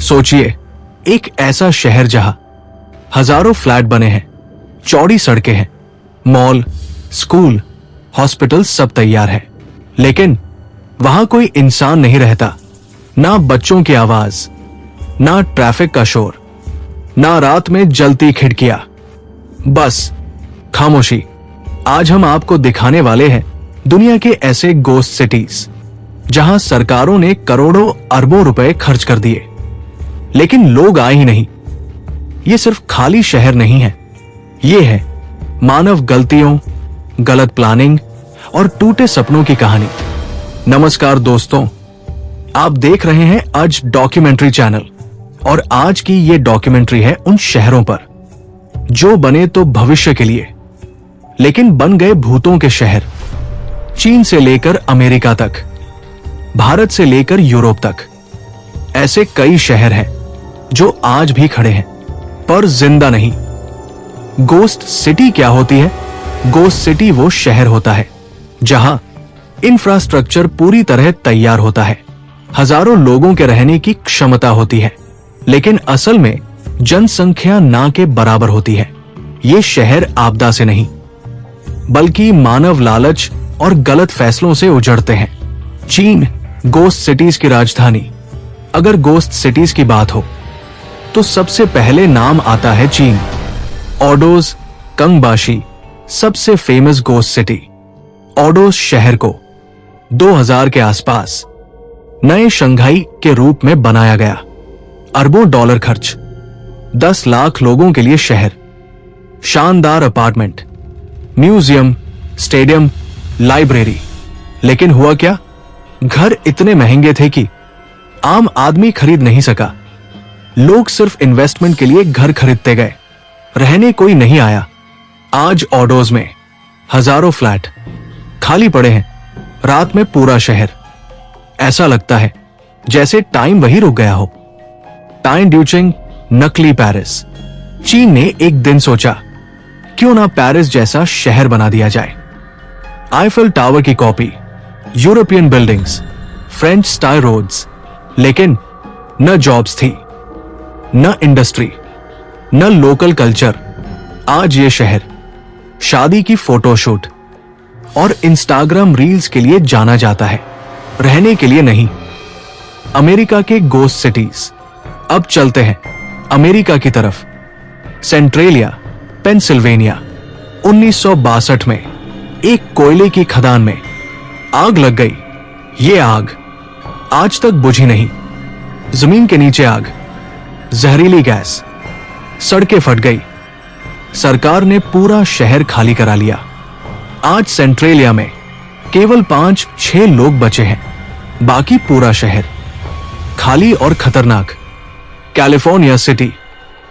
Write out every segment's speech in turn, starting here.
सोचिए, एक ऐसा शहर जहां हजारों फ्लैट बने हैं, चौड़ी सड़कें हैं, मॉल, स्कूल, हॉस्पिटल सब तैयार है, लेकिन वहां कोई इंसान नहीं रहता। ना बच्चों की आवाज, ना ट्रैफिक का शोर, ना रात में जलती खिड़कियां, बस खामोशी। आज हम आपको दिखाने वाले हैं दुनिया के ऐसे गोस्ट सिटीज जहां सरकारों ने करोड़ों अरबों रुपए खर्च कर दिए, लेकिन लोग आए ही नहीं। ये सिर्फ खाली शहर नहीं है, ये है मानव गलतियों, गलत प्लानिंग और टूटे सपनों की कहानी। नमस्कार दोस्तों, आप देख रहे हैं आज डॉक्यूमेंट्री चैनल और आज की ये डॉक्यूमेंट्री है उन शहरों पर जो बने तो भविष्य के लिए, लेकिन बन गए भूतों के शहर। चीन से लेकर अमेरिका तक, भारत से लेकर यूरोप तक, ऐसे कई शहर हैं जो आज भी खड़े हैं पर जिंदा नहीं। गोस्ट सिटी क्या होती है? गोस्ट सिटी वो शहर होता है जहां इंफ्रास्ट्रक्चर पूरी तरह तैयार होता है, हजारों लोगों के रहने की क्षमता होती है, लेकिन असल में जनसंख्या ना के बराबर होती है। ये शहर आपदा से नहीं बल्कि मानव लालच और गलत फैसलों से उजड़ते हैं। चीन गोस्ट सिटीज की राजधानी। अगर गोस्ट सिटीज की बात हो तो सबसे पहले नाम आता है चीन। ऑडोज कंगबाशी सबसे फेमस गोस्ट सिटी। ऑडोज शहर को 2000 के आसपास नए शंघाई के रूप में बनाया गया। अरबों डॉलर खर्च, 10 लाख लोगों के लिए शहर, शानदार अपार्टमेंट, म्यूजियम, स्टेडियम, लाइब्रेरी। लेकिन हुआ क्या? घर इतने महंगे थे कि आम आदमी खरीद नहीं सका। लोग सिर्फ इन्वेस्टमेंट के लिए घर खरीदते गए, रहने कोई नहीं आया। आज ऑडोज में हजारों फ्लैट खाली पड़े हैं, रात में पूरा शहर ऐसा लगता है जैसे टाइम वही रुक गया हो। टाइम ड्यूचिंग नकली पेरिस। चीन ने एक दिन सोचा, क्यों ना पेरिस जैसा शहर बना दिया जाए। आईफेल टावर की copy, European buildings, French style roads, लेकिन न जॉब्स थी, न इंडस्ट्री, न लोकल कल्चर। आज ये शहर शादी की फोटोशूट और इंस्टाग्राम रील्स के लिए जाना जाता है, रहने के लिए नहीं। अमेरिका के गोस्ट सिटीज। अब चलते हैं अमेरिका की तरफ। Centralia, Pennsylvania. 1962 में एक कोयले की खदान में आग लग गई। ये आग आज तक बुझी नहीं। जमीन के नीचे आग, जहरीली गैस, सड़कें फट गई। सरकार ने पूरा शहर खाली करा लिया। आज सेंट्रेलिया में केवल 5-6 लोग बचे हैं, बाकी पूरा शहर खाली और खतरनाक। California city.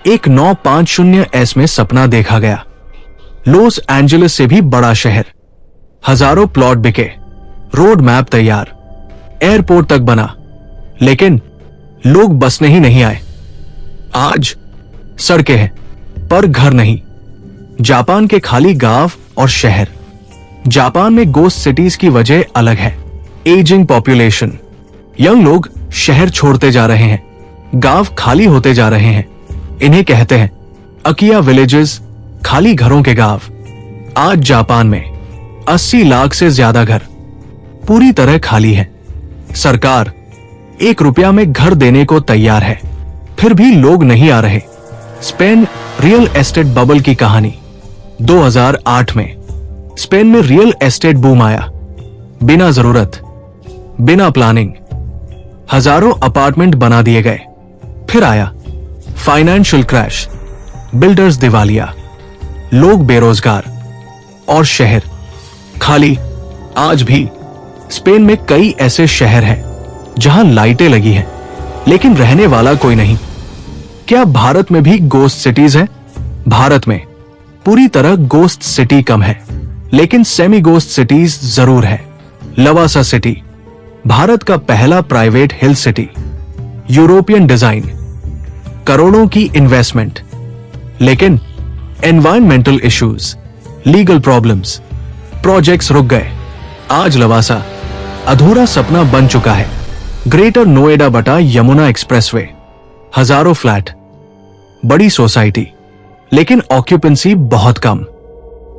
एक 950S में सपना देखा गया। लॉस एंजलिस से भी बड़ा शहर। हजारों प्लॉट बिके, रोड मैप तैयार, एयरपोर्ट तक बना, लेकिन लोग बसने ही नहीं आए। आज सड़कें हैं पर घर नहीं। जापान के खाली गांव और शहर। जापान में गोस्ट सिटीज की वजह अलग है। Ageing population. यंग लोग शहर छोड़ते जा रहे हैं, गांव खाली होते जा रहे हैं। इन्हें कहते हैं अकिया विलेजेस, खाली घरों के गांव। आज जापान में 80 लाख से ज्यादा घर पूरी तरह खाली है। सरकार 1 रुपया में घर देने को तैयार है, फिर भी लोग नहीं आ रहे। स्पेन रियल एस्टेट बबल की कहानी। 2008 में स्पेन में रियल एस्टेट बूम आया। बिना जरूरत, बिना प्लानिंग हजारों अपार्टमेंट बना दिए गए। फिर आया फाइनेंशियल क्रैश, बिल्डर्स दिवालिया, लोग बेरोजगार और शहर खाली। आज भी स्पेन में कई ऐसे शहर हैं जहां लाइटें लगी हैं, लेकिन रहने वाला कोई नहीं। क्या भारत में भी गोस्ट सिटीज हैं? भारत में पूरी तरह गोस्ट सिटी कम है, लेकिन सेमी गोस्ट सिटीज जरूर है। लवासा सिटी, भारत का पहला प्राइवेट हिल सिटी। यूरोपियन डिजाइन, करोड़ों की इन्वेस्टमेंट, लेकिन environmental issues, legal problems, projects रुक गए। आज लवासा अधूरा सपना बन चुका है। ग्रेटर नोएडा बटा यमुना एक्सप्रेसवे, हजारों फ्लैट, बड़ी सोसाइटी, लेकिन ऑक्यूपेंसी बहुत कम।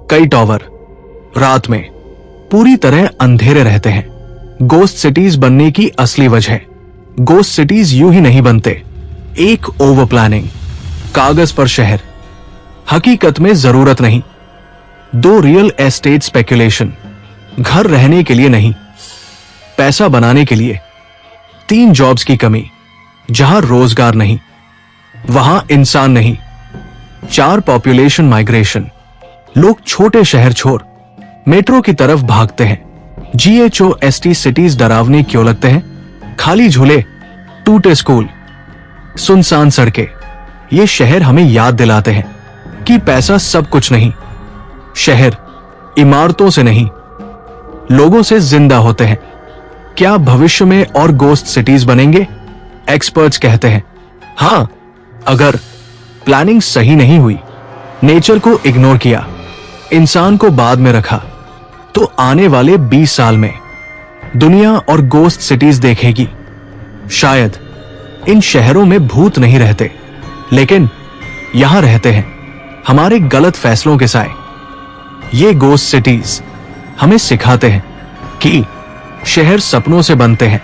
कई टॉवर रात में पूरी तरह अंधेरे रहते हैं। गोस्ट सिटीज बनने की असली वजह, गोस्ट सिटीज यूं ही नहीं बनते। एक ओवर प्लानिंग, कागज पर शहर, हकीकत में जरूरत नहीं। 2 रियल एस्टेट स्पेकुलेशन, घर रहने के लिए नहीं, पैसा बनाने के लिए। 3 जॉब्स की कमी, जहां रोजगार नहीं, वहां इंसान नहीं। 4 पॉपुलेशन माइग्रेशन, लोग छोटे शहर छोड़ मेट्रो की तरफ भागते हैं। GHOST सिटीज डरावनी क्यों लगते हैं? खाली झूले, टूटे स्कूल, सुनसान सड़कें, ये शहर हमें याद दिलाते हैं कि पैसा सब कुछ नहीं। शहर इमारतों से नहीं, लोगों से जिंदा होते हैं। क्या भविष्य में और गोस्ट सिटीज बनेंगे? एक्सपर्ट्स कहते हैं हां, अगर प्लानिंग सही नहीं हुई, नेचर को इग्नोर किया, इंसान को बाद में रखा, तो आने वाले 20 साल में दुनिया और गोस्ट सिटीज देखेगी। शायद इन शहरों में भूत नहीं रहते, लेकिन यहां रहते हैं हमारे गलत फैसलों के साए। ये गोस्ट सिटीज हमें सिखाते हैं कि शहर सपनों से बनते हैं,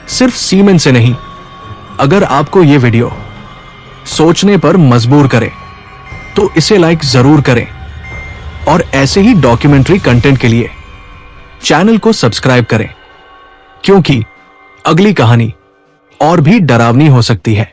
सिर्फ सीमेंट से नहीं। अगर आपको ये वीडियो सोचने पर मजबूर करे तो इसे लाइक जरूर करें, और ऐसे ही डॉक्यूमेंट्री कंटेंट के लिए चैनल को सब्सक्राइब करें, क्योंकि अगली कहानी और भी डरावनी हो सकती है।